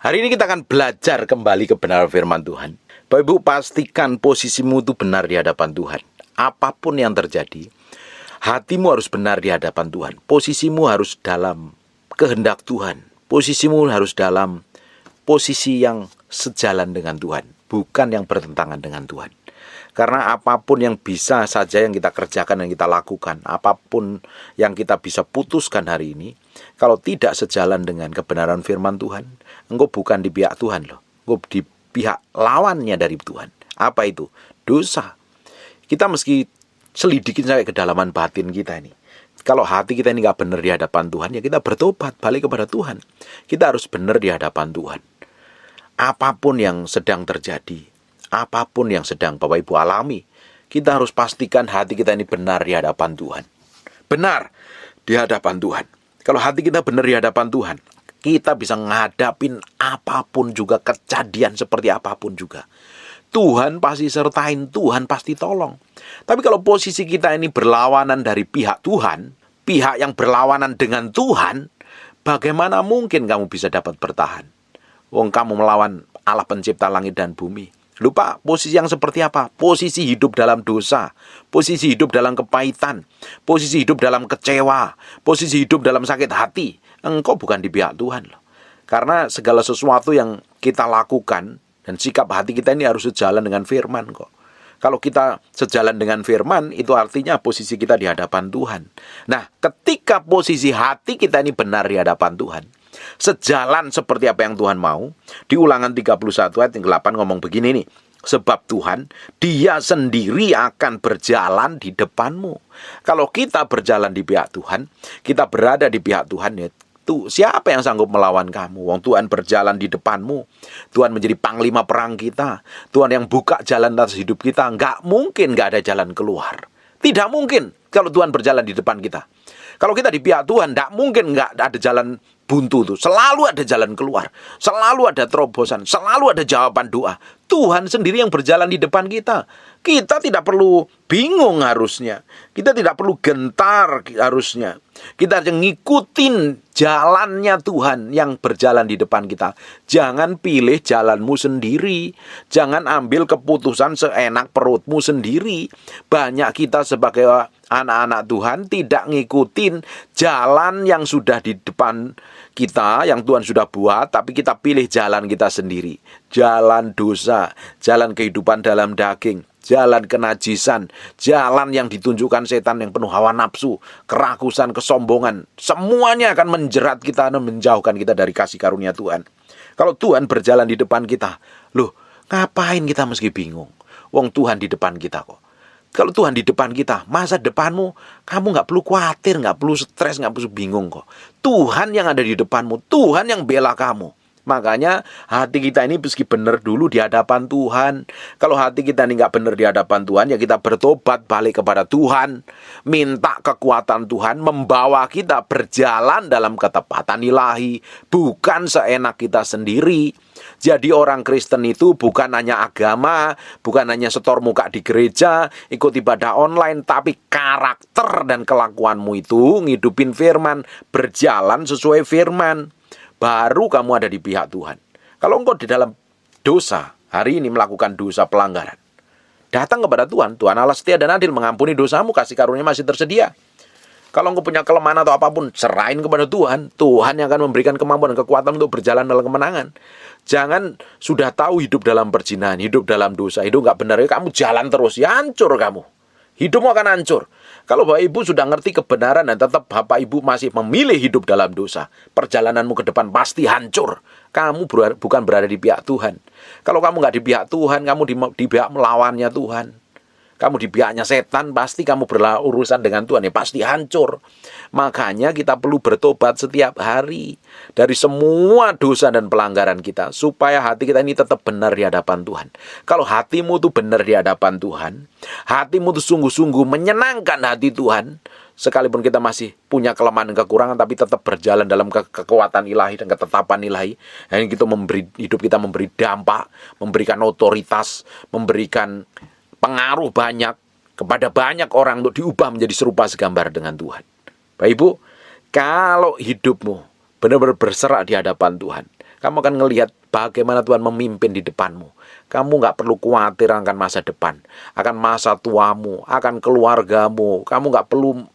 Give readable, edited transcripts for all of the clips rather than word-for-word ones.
Hari ini kita akan belajar kembali kebenaran firman Tuhan. Bapak Ibu, pastikan posisimu itu benar di hadapan Tuhan. Apapun yang terjadi, hatimu harus benar di hadapan Tuhan. Posisimu harus dalam kehendak Tuhan. Posisimu harus dalam posisi yang sejalan dengan Tuhan, bukan yang bertentangan dengan Tuhan. Karena apapun yang bisa saja yang kita kerjakan dan kita lakukan, apapun yang kita bisa putuskan hari ini, kalau tidak sejalan dengan kebenaran firman Tuhan, engkau bukan di pihak Tuhan loh. Engkau di pihak lawannya dari Tuhan. Apa itu? Dosa. Kita mesti selidikin sampai kedalaman batin kita ini. Kalau hati kita ini gak benar di hadapan Tuhan, ya kita bertobat, balik kepada Tuhan. Kita harus benar di hadapan Tuhan. Apapun yang sedang terjadi, apapun yang sedang Bapak Ibu alami, kita harus pastikan hati kita ini benar di hadapan Tuhan. Benar di hadapan Tuhan. Kalau hati kita benar di hadapan Tuhan, kita bisa ngadapin apapun juga, kejadian seperti apapun juga. Tuhan pasti sertain, Tuhan pasti tolong. Tapi kalau posisi kita ini berlawanan dari pihak Tuhan, pihak yang berlawanan dengan Tuhan, bagaimana mungkin kamu bisa dapat bertahan? Wong kamu melawan Allah pencipta langit dan bumi. Lupa posisi yang seperti apa? Posisi hidup dalam dosa, posisi hidup dalam kepahitan, posisi hidup dalam kecewa, posisi hidup dalam sakit hati. Engkau bukan di pihak Tuhan loh. Karena segala sesuatu yang kita lakukan dan sikap hati kita ini harus sejalan dengan firman kok. Kalau kita sejalan dengan firman, itu artinya posisi kita di hadapan Tuhan. Nah, ketika posisi hati kita ini benar di hadapan Tuhan, sejalan seperti apa yang Tuhan mau, di Ulangan 31 ayat yang 8 ngomong begini nih. Sebab Tuhan, Dia sendiri akan berjalan di depanmu. Kalau kita berjalan di pihak Tuhan, kita berada di pihak Tuhan, ya siapa yang sanggup melawan kamu? Wong Tuhan berjalan di depanmu. Tuhan menjadi panglima perang kita. Tuhan yang buka jalan atas hidup kita. Nggak mungkin nggak ada jalan keluar. Tidak mungkin kalau Tuhan berjalan di depan kita. Kalau kita di pihak Tuhan, nggak mungkin nggak ada jalan buntu tuh. Selalu ada jalan keluar. Selalu ada terobosan. Selalu ada jawaban doa. Tuhan sendiri yang berjalan di depan kita. Kita tidak perlu bingung harusnya. Kita tidak perlu gentar harusnya. Kita harus ngikutin jalannya Tuhan yang berjalan di depan kita. Jangan pilih jalanmu sendiri. Jangan ambil keputusan seenak perutmu sendiri. Banyak kita sebagai anak-anak Tuhan tidak ngikutin jalan yang sudah di depan kita, yang Tuhan sudah buat, tapi kita pilih jalan kita sendiri. Jalan dosa, jalan kehidupan dalam daging, jalan kenajisan, jalan yang ditunjukkan setan yang penuh hawa nafsu, kerakusan, kesombongan. Semuanya akan menjerat kita dan menjauhkan kita dari kasih karunia Tuhan. Kalau Tuhan berjalan di depan kita, loh ngapain kita mesti bingung? Wong Tuhan di depan kita kok. Kalau Tuhan di depan kita, masa depanmu, kamu gak perlu khawatir, gak perlu stres, gak perlu bingung kok. Tuhan yang ada di depanmu, Tuhan yang bela kamu. Makanya hati kita ini meski benar dulu di hadapan Tuhan. Kalau hati kita ini gak benar di hadapan Tuhan, ya kita bertobat balik kepada Tuhan. Minta kekuatan Tuhan membawa kita berjalan dalam ketepatan ilahi. Bukan seenak kita sendiri. Jadi orang Kristen itu bukan hanya agama, bukan hanya setor muka di gereja, ikut ibadah online, tapi karakter dan kelakuanmu itu ngidupin firman, berjalan sesuai firman. Baru kamu ada di pihak Tuhan. Kalau engkau di dalam dosa, hari ini melakukan dosa pelanggaran, datang kepada Tuhan. Tuhan Allah setia dan adil, mengampuni dosamu, kasih karunia masih tersedia. Kalau engkau punya kelemahan atau apapun, serahin kepada Tuhan. Tuhan yang akan memberikan kemampuan dan kekuatan untuk berjalan dalam kemenangan. Jangan sudah tahu hidup dalam perzinahan, hidup dalam dosa, hidup gak benar, kamu jalan terus, ya hancur kamu. Hidupmu akan hancur. Kalau Bapak Ibu sudah ngerti kebenaran dan tetap Bapak Ibu masih memilih hidup dalam dosa, perjalananmu ke depan pasti hancur. Kamu bukan berada di pihak Tuhan. Kalau kamu gak di pihak Tuhan, kamu di pihak melawannya Tuhan. Kamu di pihaknya setan, pasti kamu berurusan dengan Tuhan, ya pasti hancur. Makanya kita perlu bertobat setiap hari dari semua dosa dan pelanggaran kita, supaya hati kita ini tetap benar di hadapan Tuhan. Kalau hatimu tuh benar di hadapan Tuhan, hatimu tuh sungguh-sungguh menyenangkan hati Tuhan, sekalipun kita masih punya kelemahan dan kekurangan, tapi tetap berjalan dalam kekuatan ilahi dan ketetapan ilahi. Dan hidup kita memberi dampak, memberikan otoritas, memberikan pengaruh banyak kepada banyak orang untuk diubah menjadi serupa segambar dengan Tuhan. Bapak Ibu, kalau hidupmu benar-benar berserak di hadapan Tuhan, Kamu akan ngelihat bagaimana Tuhan memimpin di depanmu. Kamu nggak perlu khawatir akan masa depan, akan masa tuamu, akan keluargamu. Kamu nggak perlu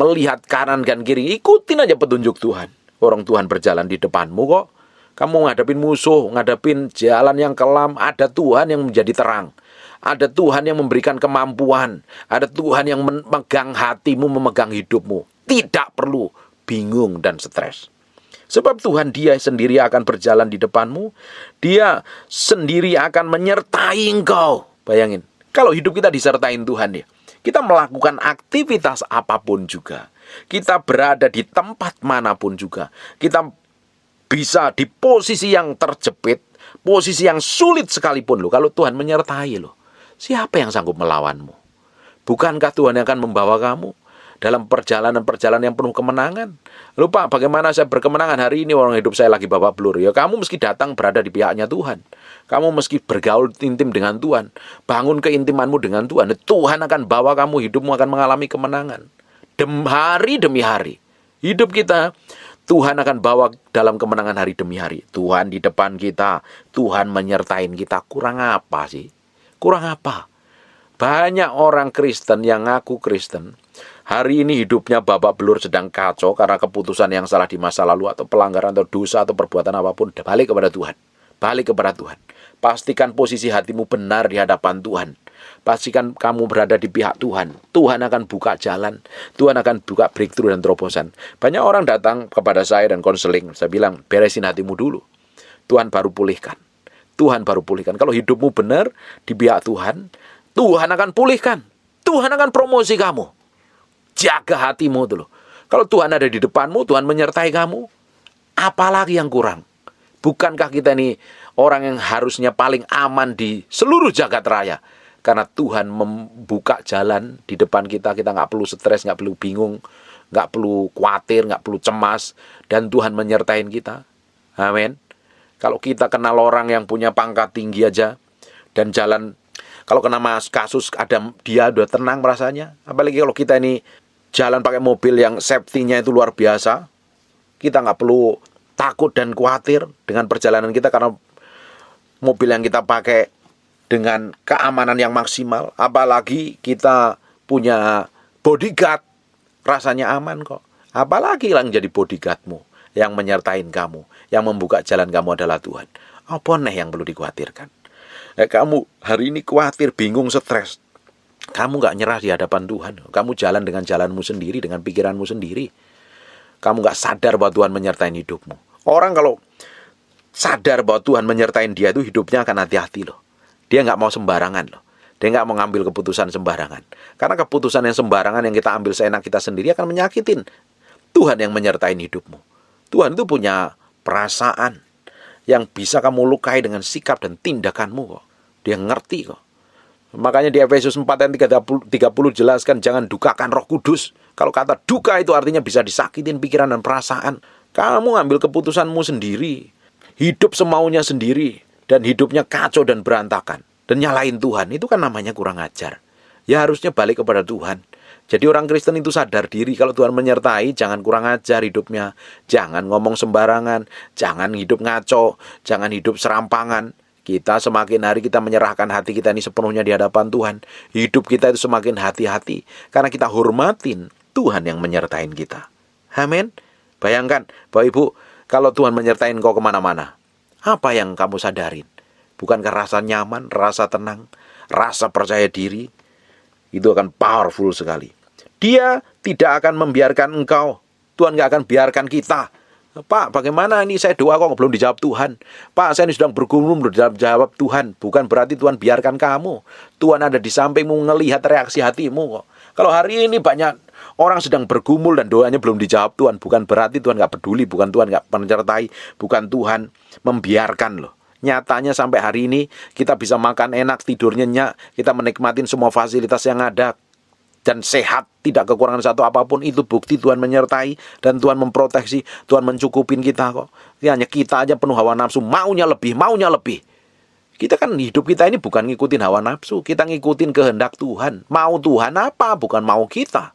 melihat kanan dan kiri. Ikutin aja petunjuk Tuhan. Orang Tuhan berjalan di depanmu kok. Kamu ngadepin musuh, ngadepin jalan yang kelam, ada Tuhan yang menjadi terang. Ada Tuhan yang memberikan kemampuan. Ada Tuhan yang memegang hatimu, memegang hidupmu. Tidak perlu bingung dan stres. Sebab Tuhan dia sendiri akan berjalan di depanmu. Dia sendiri akan menyertai engkau. Bayangin, kalau hidup kita disertai Tuhan ya, kita melakukan aktivitas apapun juga. Kita berada di tempat manapun juga. Kita bisa di posisi yang terjepit, posisi yang sulit sekalipun loh. Kalau Tuhan menyertai loh, siapa yang sanggup melawanmu? Bukankah Tuhan yang akan membawa kamu dalam perjalanan-perjalanan yang penuh kemenangan? Lupa bagaimana saya berkemenangan hari ini, orang hidup saya lagi babak belur. Ya kamu mesti datang berada di pihaknya Tuhan. Kamu mesti bergaul intim dengan Tuhan. Bangun keintimanmu dengan Tuhan. Tuhan akan bawa kamu, hidupmu akan mengalami kemenangan. Hari demi hari. Hidup kita, Tuhan akan bawa dalam kemenangan hari demi hari. Tuhan di depan kita, Tuhan menyertai kita. Kurang apa sih? Kurang apa? Banyak orang Kristen yang ngaku Kristen, hari ini hidupnya babak belur, sedang kacau karena keputusan yang salah di masa lalu, atau pelanggaran, atau dosa, atau perbuatan apapun. Balik kepada Tuhan. Balik kepada Tuhan. Pastikan posisi hatimu benar di hadapan Tuhan. Pastikan kamu berada di pihak Tuhan. Tuhan akan buka jalan. Tuhan akan buka breakthrough dan terobosan. Banyak orang datang kepada saya dan konseling. Saya bilang, beresin hatimu dulu. Tuhan baru pulihkan. Tuhan baru pulihkan. Kalau hidupmu benar di pihak Tuhan, Tuhan akan pulihkan. Tuhan akan promosi kamu. Jaga hatimu dulu. Kalau Tuhan ada di depanmu, Tuhan menyertai kamu, apalagi yang kurang? Bukankah kita ini orang yang harusnya paling aman di seluruh jagat raya? Karena Tuhan membuka jalan di depan kita. Kita nggak perlu stres, nggak perlu bingung, nggak perlu khawatir, nggak perlu cemas. Dan Tuhan menyertai kita. Amin. Kalau kita kenal orang yang punya pangkat tinggi aja, dan jalan, kalau kena kasus, ada dia udah tenang rasanya. Apalagi kalau kita ini jalan pakai mobil yang safety-nya itu luar biasa. Kita nggak perlu takut dan khawatir dengan perjalanan kita, karena mobil yang kita pakai dengan keamanan yang maksimal. Apalagi kita punya bodyguard, rasanya aman kok. Apalagi yang jadi bodyguardmu, yang menyertai kamu, yang membuka jalan kamu adalah Tuhan. Apa nih yang perlu dikhawatirkan? Kamu hari ini khawatir, bingung, stres. Kamu gak nyerah di hadapan Tuhan. Kamu jalan dengan jalanmu sendiri, dengan pikiranmu sendiri. Kamu gak sadar bahwa Tuhan menyertai hidupmu. Orang kalau sadar bahwa Tuhan menyertai dia, itu hidupnya akan hati-hati loh. Dia gak mau sembarangan loh. Dia gak mau ngambil keputusan sembarangan. Karena keputusan yang sembarangan yang kita ambil seenak kita sendiri akan menyakitin. Tuhan yang menyertai hidupmu. Tuhan itu punya perasaan yang bisa kamu lukai dengan sikap dan tindakanmu kok. Dia ngerti kok. Makanya di Efesus 4 ayat 30 jelaskan, jangan dukakan Roh Kudus. Kalau kata duka itu artinya bisa disakitin pikiran dan perasaan. Kamu ngambil keputusanmu sendiri, hidup semaunya sendiri, dan hidupnya kacau dan berantakan, dan nyalain Tuhan. Itu kan namanya kurang ajar. Ya harusnya balik kepada Tuhan. Jadi orang Kristen itu sadar diri, kalau Tuhan menyertai, jangan kurang ajar hidupnya. Jangan ngomong sembarangan, jangan hidup ngaco, jangan hidup serampangan. Kita semakin hari kita menyerahkan hati kita ini sepenuhnya di hadapan Tuhan. Hidup kita itu semakin hati-hati, karena kita hormatin Tuhan yang menyertai kita. Amin. Bayangkan, Bapak Ibu, kalau Tuhan menyertai engkau kemana-mana, apa yang kamu sadarin? Bukankah rasa nyaman, rasa tenang, rasa percaya diri? Itu akan powerful sekali. Dia tidak akan membiarkan engkau. Tuhan gak akan biarkan kita. Pak, bagaimana ini saya doa kok belum dijawab Tuhan? Pak, saya ini sedang bergumul belum dijawab Tuhan. Bukan berarti Tuhan biarkan kamu. Tuhan ada di sampingmu, ngelihat reaksi hatimu kok. Kalau hari ini banyak orang sedang bergumul dan doanya belum dijawab Tuhan, bukan berarti Tuhan gak peduli, bukan Tuhan gak menyertai, bukan Tuhan membiarkan loh. Nyatanya sampai hari ini kita bisa makan enak, tidur nyenyak, kita menikmatin semua fasilitas yang ada dan sehat, tidak kekurangan satu apapun. Itu bukti Tuhan menyertai dan Tuhan memproteksi, Tuhan mencukupin kita kok. Hanya kita aja penuh hawa nafsu, maunya lebih, maunya lebih. Kita kan hidup kita ini bukan ngikutin hawa nafsu, kita ngikutin kehendak Tuhan. Mau Tuhan apa, bukan mau kita.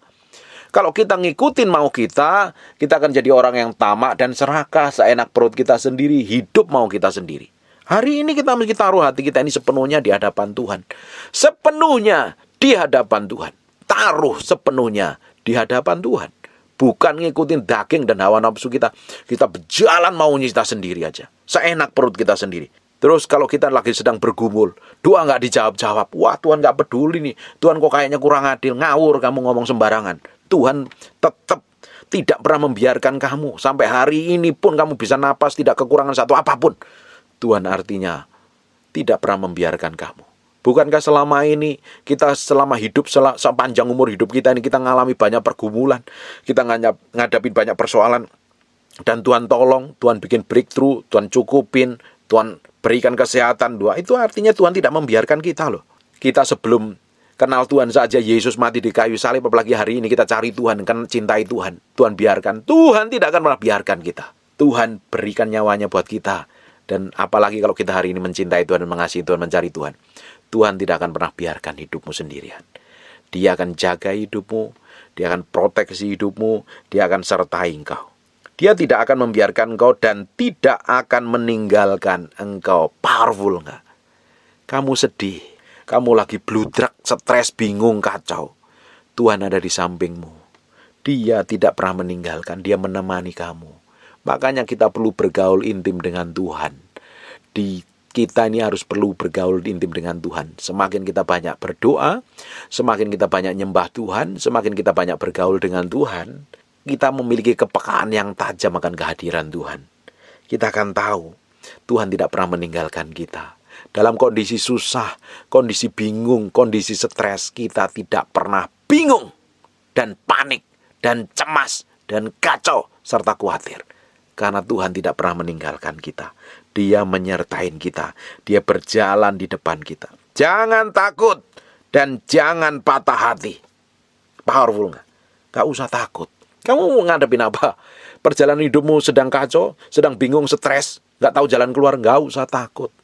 Kalau kita ngikutin mau kita akan jadi orang yang tamak dan serakah, seenak perut kita sendiri, hidup mau kita sendiri. Hari ini kita mesti taruh hati kita ini sepenuhnya di hadapan Tuhan. Sepenuhnya di hadapan Tuhan. Taruh sepenuhnya di hadapan Tuhan. Bukan ngikutin daging dan hawa nafsu kita. Kita berjalan maunya kita sendiri aja. Seenak perut kita sendiri. Terus kalau kita lagi sedang bergumul, doa nggak dijawab-jawab. Wah, Tuhan nggak peduli nih. Tuhan kok kayaknya kurang adil. Ngawur kamu ngomong sembarangan. Tuhan tetap tidak pernah membiarkan kamu. Sampai hari ini pun kamu bisa napas, tidak kekurangan satu apapun. Tuhan artinya tidak pernah membiarkan kamu. Bukankah selama ini kita selama hidup, sepanjang umur hidup kita ini kita mengalami banyak pergumulan. Kita ngadapin banyak persoalan. Dan Tuhan tolong, Tuhan bikin breakthrough, Tuhan cukupin, Tuhan berikan kesehatan. Itu artinya Tuhan tidak membiarkan kita loh. Kita sebelum kenal Tuhan saja, Yesus mati di kayu salib, apalagi hari ini kita cari Tuhan, kan cintai Tuhan. Tuhan biarkan, Tuhan tidak akan pernah biarkan kita. Tuhan berikan nyawanya buat kita. Dan apalagi kalau kita hari ini mencintai Tuhan dan mengasihi Tuhan, mencari Tuhan. Tuhan tidak akan pernah biarkan hidupmu sendirian. Dia akan jaga hidupmu, Dia akan proteksi hidupmu, Dia akan sertai engkau. Dia tidak akan membiarkan engkau dan tidak akan meninggalkan engkau. Powerful enggak? Kamu sedih, kamu lagi bludrak, stres, bingung, kacau. Tuhan ada di sampingmu. Dia tidak pernah meninggalkan, Dia menemani kamu. Makanya kita perlu bergaul intim dengan Tuhan. Kita ini harus perlu bergaul intim dengan Tuhan. Semakin kita banyak berdoa, semakin kita banyak nyembah Tuhan, semakin kita banyak bergaul dengan Tuhan, kita memiliki kepekaan yang tajam akan kehadiran Tuhan. Kita akan tahu Tuhan tidak pernah meninggalkan kita. Dalam kondisi susah, kondisi bingung, kondisi stres, kita tidak pernah bingung dan panik dan cemas dan kacau serta khawatir. Karena Tuhan tidak pernah meninggalkan kita. Dia menyertai kita. Dia berjalan di depan kita. Jangan takut dan jangan patah hati. Powerful nggak? Nggak usah takut. Kamu mau ngadepin apa? Perjalanan hidupmu sedang kacau, sedang bingung, stres, nggak tahu jalan keluar, nggak usah takut.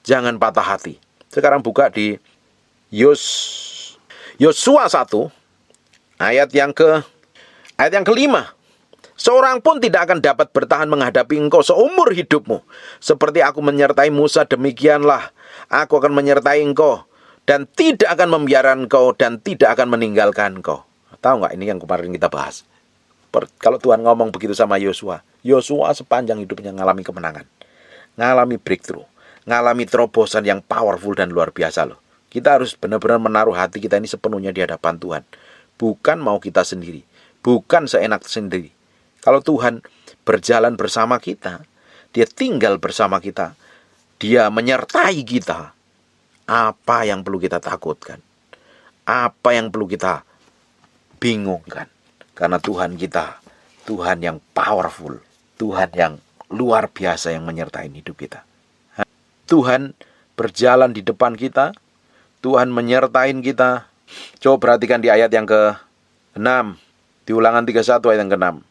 Jangan patah hati. Sekarang buka di Yosua 1 ayat yang kelima. Seorang pun tidak akan dapat bertahan menghadapi engkau seumur hidupmu. Seperti aku menyertai Musa, demikianlah aku akan menyertai engkau. Dan tidak akan membiarkan engkau dan tidak akan meninggalkan engkau. Tahu nggak, ini yang kemarin kita bahas. Kalau Tuhan ngomong begitu sama Yosua, Yosua sepanjang hidupnya ngalami kemenangan. Ngalami breakthrough. Ngalami terobosan yang powerful dan luar biasa loh. Kita harus benar-benar menaruh hati kita ini sepenuhnya di hadapan Tuhan. Bukan mau kita sendiri. Bukan seenak sendiri. Kalau Tuhan berjalan bersama kita, Dia tinggal bersama kita, Dia menyertai kita, apa yang perlu kita takutkan? Apa yang perlu kita bingungkan? Karena Tuhan kita, Tuhan yang powerful, Tuhan yang luar biasa yang menyertai hidup kita. Tuhan berjalan di depan kita, Tuhan menyertai kita. Coba perhatikan di ayat yang ke-6, di Ulangan 31 ayat yang ke-6.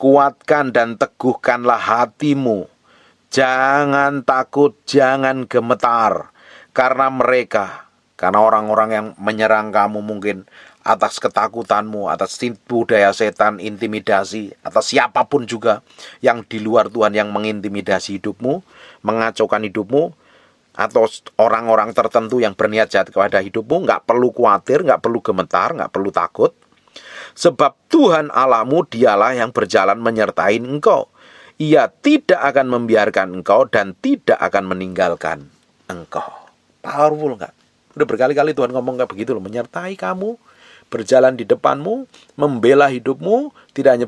Kuatkan dan teguhkanlah hatimu. Jangan takut, jangan gemetar. Karena orang-orang yang menyerang kamu mungkin atas ketakutanmu, atas tipu daya setan, intimidasi, atas siapapun juga yang di luar Tuhan yang mengintimidasi hidupmu, mengacaukan hidupmu, atau orang-orang tertentu yang berniat jahat kepada hidupmu, nggak perlu khawatir, nggak perlu gemetar, nggak perlu takut. Sebab Tuhan Allahmu dialah yang berjalan menyertai engkau. Ia tidak akan membiarkan engkau dan tidak akan meninggalkan engkau. Powerful nggak? Udah berkali-kali Tuhan ngomong kayak begitu loh. Menyertai kamu, berjalan di depanmu, membela hidupmu. Tidak hanya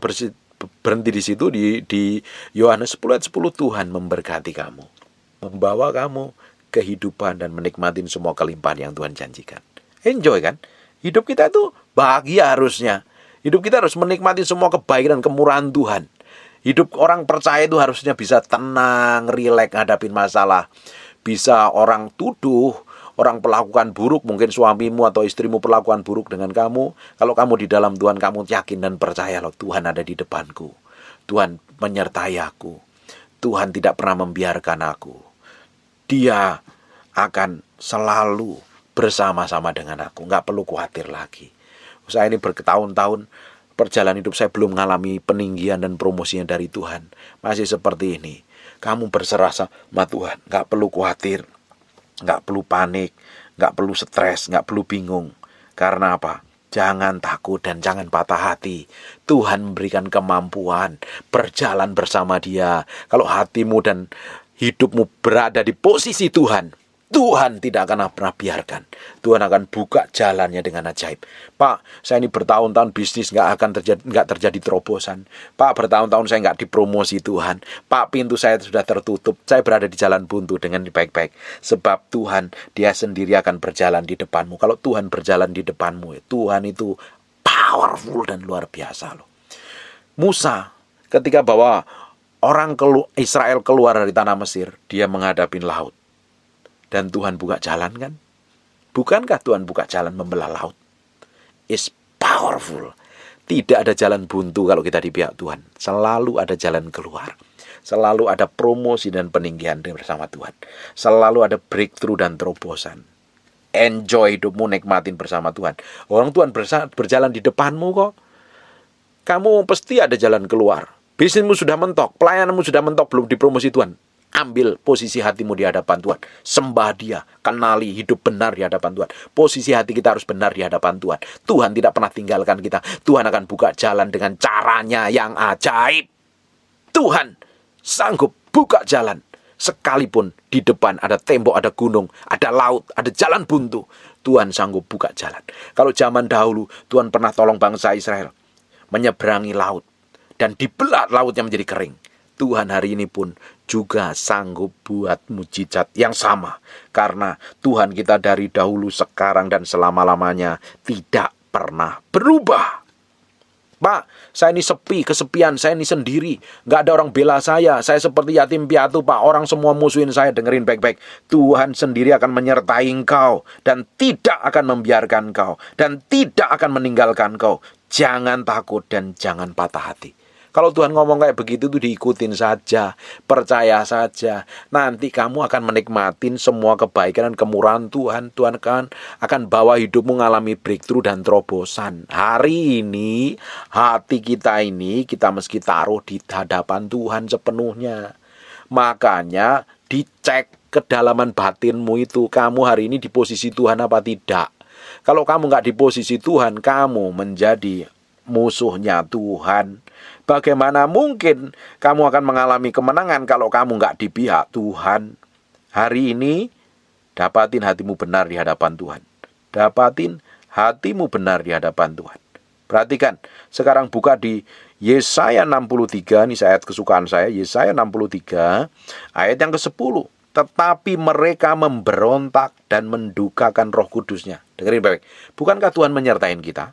berhenti di situ. Di Yohanes 10 ayat 10, Tuhan memberkati kamu, membawa kamu kehidupan dan menikmati semua kelimpahan yang Tuhan janjikan. Enjoy kan? Hidup kita itu bahagia harusnya. Hidup kita harus menikmati semua kebaikan dan kemurahan Tuhan. Hidup orang percaya itu harusnya bisa tenang, rileks ngadapin masalah. Bisa orang tuduh, orang melakukan buruk, mungkin suamimu atau istrimu perlakuan buruk dengan kamu. Kalau kamu di dalam Tuhan, kamu yakin dan percaya loh, Tuhan ada di depanku. Tuhan menyertai aku. Tuhan tidak pernah membiarkan aku. Dia akan selalu bersama-sama dengan aku. Nggak perlu khawatir lagi. Saya ini bertahun-tahun perjalanan hidup saya belum mengalami peninggian dan promosinya dari Tuhan, masih seperti ini, kamu berserah sama Tuhan. Gak perlu khawatir, gak perlu panik, gak perlu stres, gak perlu bingung. Karena apa? Jangan takut dan jangan patah hati. Tuhan memberikan kemampuan berjalan bersama Dia. Kalau hatimu dan hidupmu berada di posisi Tuhan, Tuhan tidak akan pernah biarkan. Tuhan akan buka jalannya dengan ajaib. Pak, saya ini bertahun-tahun bisnis nggak terjadi terobosan. Pak, bertahun-tahun saya nggak dipromosi Tuhan. Pak, pintu saya sudah tertutup. Saya berada di jalan buntu dengan baik-baik. Sebab Tuhan, Dia sendiri akan berjalan di depanmu. Kalau Tuhan berjalan di depanmu, Tuhan itu powerful dan luar biasa loh. Musa ketika bawa orang Israel keluar dari tanah Mesir, dia menghadapi laut. Dan Tuhan buka jalan kan? Bukankah Tuhan buka jalan membelah laut? Is powerful. Tidak ada jalan buntu kalau kita di pihak Tuhan. Selalu ada jalan keluar. Selalu ada promosi dan peninggian bersama Tuhan. Selalu ada breakthrough dan terobosan. Enjoy hidupmu, nikmatin bersama Tuhan. Orang Tuhan berjalan di depanmu kok. Kamu pasti ada jalan keluar. Bisnismu sudah mentok, pelayananmu sudah mentok, belum dipromosi Tuhan. Ambil posisi hatimu di hadapan Tuhan. Sembah Dia. Kenali hidup benar di hadapan Tuhan. Posisi hati kita harus benar di hadapan Tuhan. Tuhan tidak pernah tinggalkan kita. Tuhan akan buka jalan dengan caranya yang ajaib. Tuhan sanggup buka jalan. Sekalipun di depan ada tembok, ada gunung, ada laut, ada jalan buntu, Tuhan sanggup buka jalan. Kalau zaman dahulu Tuhan pernah tolong bangsa Israel menyeberangi laut dan dibelah lautnya menjadi kering. Tuhan hari ini pun juga sanggup buat mujizat yang sama. Karena Tuhan kita dari dahulu, sekarang, dan selama-lamanya tidak pernah berubah. Pak, saya ini sepi, kesepian, saya ini sendiri. Gak ada orang bela saya seperti yatim piatu Pak. Orang semua musuhin saya, dengerin baik-baik. Tuhan sendiri akan menyertai engkau. Dan tidak akan membiarkan engkau. Dan tidak akan meninggalkan engkau. Jangan takut dan jangan patah hati. Kalau Tuhan ngomong kayak begitu tuh diikutin saja, percaya saja. Nanti kamu akan menikmatin semua kebaikan dan kemurahan Tuhan. Tuhan akan bawa hidupmu mengalami breakthrough dan terobosan. Hari ini, hati kita ini kita mesti taruh di hadapan Tuhan sepenuhnya. Makanya dicek kedalaman batinmu itu. Kamu hari ini di posisi Tuhan apa tidak? Kalau kamu nggak di posisi Tuhan, kamu menjadi musuhnya Tuhan. Bagaimana mungkin kamu akan mengalami kemenangan kalau kamu nggak di pihak Tuhan? Hari ini, dapatin hatimu benar di hadapan Tuhan. Dapatin hatimu benar di hadapan Tuhan. Perhatikan, sekarang buka di Yesaya 63, ini ayat kesukaan saya, Yesaya 63, ayat yang ke-10. Tetapi mereka memberontak dan mendukakan Roh Kudusnya. Dengerin baik. Bukankah Tuhan menyertai kita?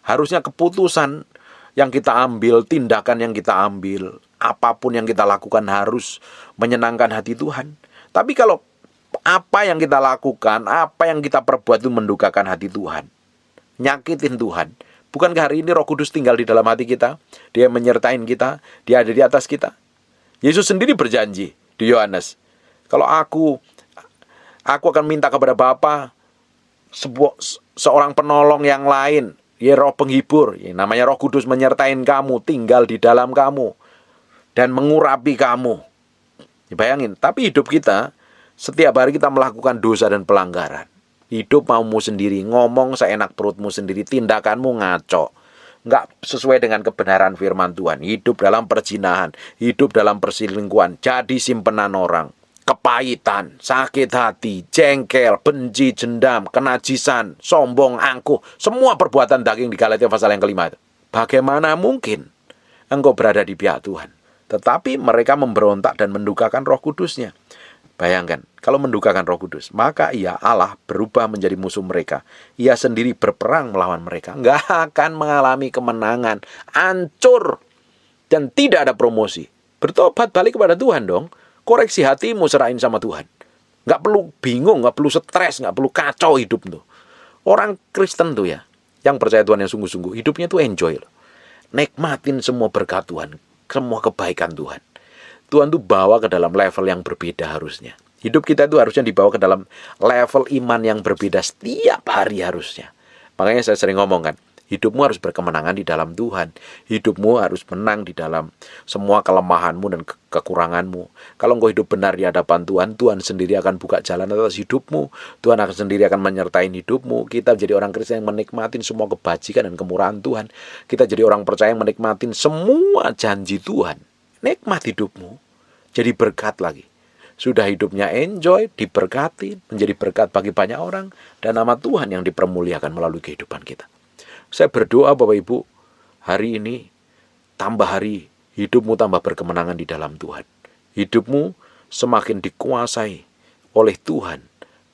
Harusnya keputusan yang kita ambil, tindakan yang kita ambil, apapun yang kita lakukan harus menyenangkan hati Tuhan. Tapi kalau apa yang kita lakukan, apa yang kita perbuat itu mendukakan hati Tuhan, nyakitin Tuhan, bukankah hari ini Roh Kudus tinggal di dalam hati kita? Dia menyertai kita, Dia ada di atas kita. Yesus sendiri berjanji di Yohanes, kalau aku akan minta kepada Bapa seorang penolong yang lain, Roh penghibur, namanya Roh Kudus, menyertai kamu, tinggal di dalam kamu dan mengurapi kamu. Bayangin, tapi hidup kita setiap hari kita melakukan dosa dan pelanggaran. Hidup maumu sendiri, ngomong seenak perutmu sendiri, tindakanmu ngaco, nggak sesuai dengan kebenaran firman Tuhan. Hidup dalam perzinahan, hidup dalam perselingkuhan, jadi simpenan orang. Kepahitan, sakit hati, jengkel, benci, dendam, kenajisan, sombong, angkuh, semua perbuatan daging di Galatia pasal yang kelima itu. Bagaimana mungkin engkau berada di pihak Tuhan? Tetapi mereka memberontak dan mendukakan Roh Kudusnya. Bayangkan, kalau mendukakan Roh Kudus, maka Allah berubah menjadi musuh mereka. Ia sendiri berperang melawan mereka. Nggak akan mengalami kemenangan, hancur, dan tidak ada promosi. Bertobat balik kepada Tuhan dong. Koreksi hatimu, serahin sama Tuhan. Nggak perlu bingung, nggak perlu stres, nggak perlu kacau hidup tuh. Orang Kristen tuh ya, yang percaya Tuhan yang sungguh-sungguh, hidupnya tuh enjoy loh. Nikmatin semua berkat Tuhan, semua kebaikan Tuhan. Tuhan tuh bawa ke dalam level yang berbeda harusnya. Hidup kita tuh harusnya dibawa ke dalam level iman yang berbeda setiap hari harusnya. Makanya saya sering ngomong kan, Hidupmu harus berkemenangan di dalam Tuhan. Hidupmu harus menang di dalam semua kelemahanmu dan kekuranganmu. Kalau engkau hidup benar di hadapan Tuhan, Tuhan sendiri akan buka jalan atas hidupmu. Tuhan akan sendiri akan menyertai hidupmu. Kita jadi orang Kristen yang menikmatin semua kebajikan dan kemurahan Tuhan. Kita jadi orang percaya yang menikmatin semua janji Tuhan. Nikmat hidupmu, jadi berkat lagi. Sudah hidupnya enjoy, diberkati, menjadi berkat bagi banyak orang, dan nama Tuhan yang dipermuliakan melalui kehidupan kita. Saya berdoa Bapak Ibu, hari ini tambah hari, hidupmu tambah berkemenangan di dalam Tuhan. Hidupmu semakin dikuasai oleh Tuhan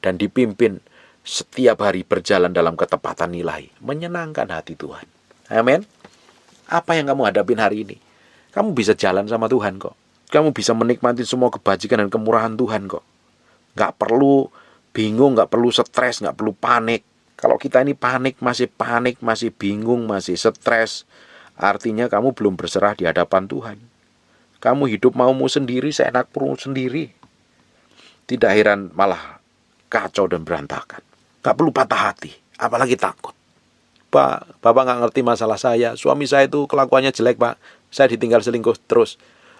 dan dipimpin setiap hari berjalan dalam ketepatan nilai, menyenangkan hati Tuhan. Amin. Apa yang kamu hadapin hari ini? Kamu bisa jalan sama Tuhan kok. Kamu bisa menikmati semua kebajikan dan kemurahan Tuhan kok. Gak perlu bingung, gak perlu stres, gak perlu panik. Kalau kita ini panik, masih bingung, masih stres, artinya kamu belum berserah di hadapan Tuhan. Kamu hidup maumu sendiri, seenak perlu sendiri. Tidak heran malah kacau dan berantakan. Gak perlu patah hati, apalagi takut. Pak, Bapak gak ngerti masalah saya. Suami saya itu kelakuannya jelek, Pak. Saya ditinggal selingkuh terus.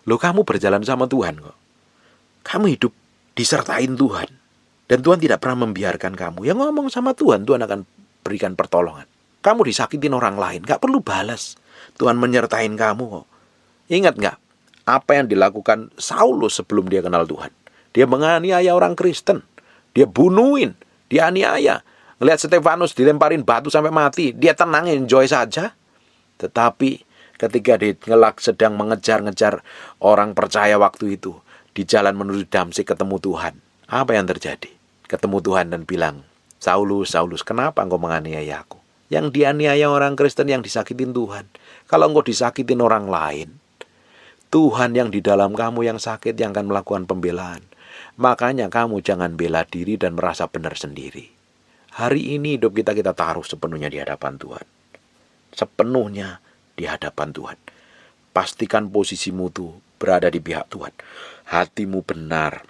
Loh, kamu berjalan sama Tuhan kok. Kamu hidup disertain Tuhan. Dan Tuhan tidak pernah membiarkan kamu. Yang ngomong sama Tuhan, Tuhan akan berikan pertolongan. Kamu disakitin orang lain, gak perlu balas. Tuhan menyertain kamu kok. Ingat gak? Apa yang dilakukan Saulus sebelum dia kenal Tuhan? Dia menganiaya orang Kristen. Dia bunuhin, dia aniaya. Ngelihat Stefanus dilemparin batu sampai mati, dia tenang, enjoy saja. Tetapi ketika dia sedang mengejar-ngejar orang percaya waktu itu, di jalan menuju Damsyik ketemu Tuhan, apa yang terjadi? Ketemu Tuhan dan bilang, Saulus, Saulus, kenapa engkau menganiaya aku? Yang dianiaya orang Kristen, yang disakitin Tuhan. Kalau engkau disakitin orang lain, Tuhan yang di dalam kamu yang sakit yang akan melakukan pembelaan. Makanya kamu jangan bela diri dan merasa benar sendiri. Hari ini hidup kita taruh sepenuhnya di hadapan Tuhan. Sepenuhnya di hadapan Tuhan. Pastikan posisimu tuh berada di pihak Tuhan. Hatimu benar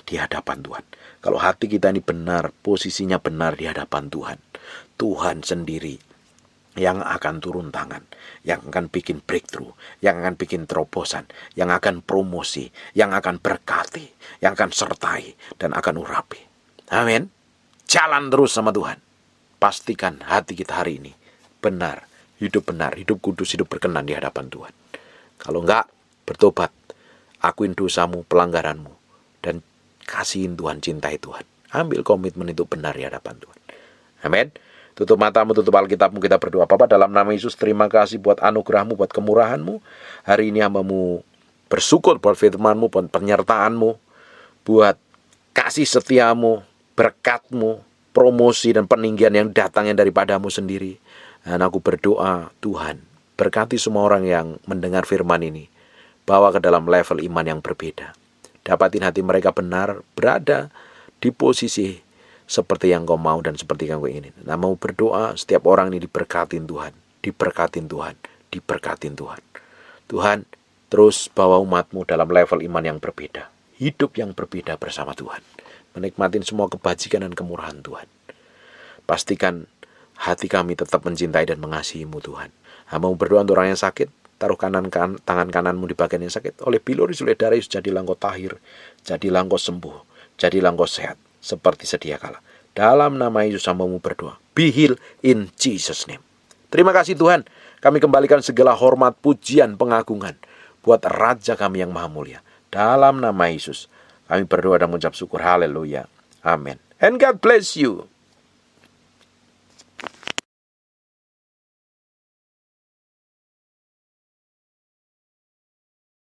di hadapan Tuhan. Kalau hati kita ini benar, posisinya benar di hadapan Tuhan, Tuhan sendiri yang akan turun tangan, yang akan bikin breakthrough, yang akan bikin terobosan, yang akan promosi, yang akan berkati, yang akan sertai, dan akan urapi. Amin. Jalan terus sama Tuhan. Pastikan hati kita hari ini benar, hidup kudus, hidup berkenan di hadapan Tuhan. Kalau enggak, bertobat, akuin dosamu, pelanggaranmu, dan kasihin Tuhan, cintai Tuhan. Ambil komitmen itu benar di hadapan Tuhan. Amin. Tutup matamu, tutup Alkitabmu, kita berdoa. Bapa, dalam nama Yesus, terima kasih buat anugerahmu, buat kemurahanmu. Hari ini hambamu bersyukur buat firmanmu, buat penyertaanmu, buat kasih setiamu, berkatmu, promosi dan peninggian yang datangnya daripadamu sendiri. Dan aku berdoa, Tuhan, berkati semua orang yang mendengar firman ini, bawa ke dalam level iman yang berbeda. Dapatin hati mereka benar, berada di posisi seperti yang kau mau dan seperti yang kau ingin. Nah, mau berdoa, setiap orang ini diberkatin Tuhan, diberkatin Tuhan, diberkatin Tuhan. Tuhan, terus bawa umatmu dalam level iman yang berbeda, hidup yang berbeda bersama Tuhan, menikmatin semua kebajikan dan kemurahan Tuhan. Pastikan hati kami tetap mencintai dan mengasihi-Mu Tuhan. Mau berdoa untuk orang yang sakit, taruh tangan kananmu di bagian yang sakit. Oleh bilur oleh darah Yesus, jadilah engkau tahir, jadilah engkau sembuh, jadilah engkau sehat, seperti sedia kala. Dalam nama Yesus hambamu berdoa. Be healed in Jesus name. Terima kasih Tuhan. Kami kembalikan segala hormat, pujian, pengagungan buat Raja kami yang maha mulia. Dalam nama Yesus kami berdoa dan mengucap syukur. Haleluya. Amin. And God bless you.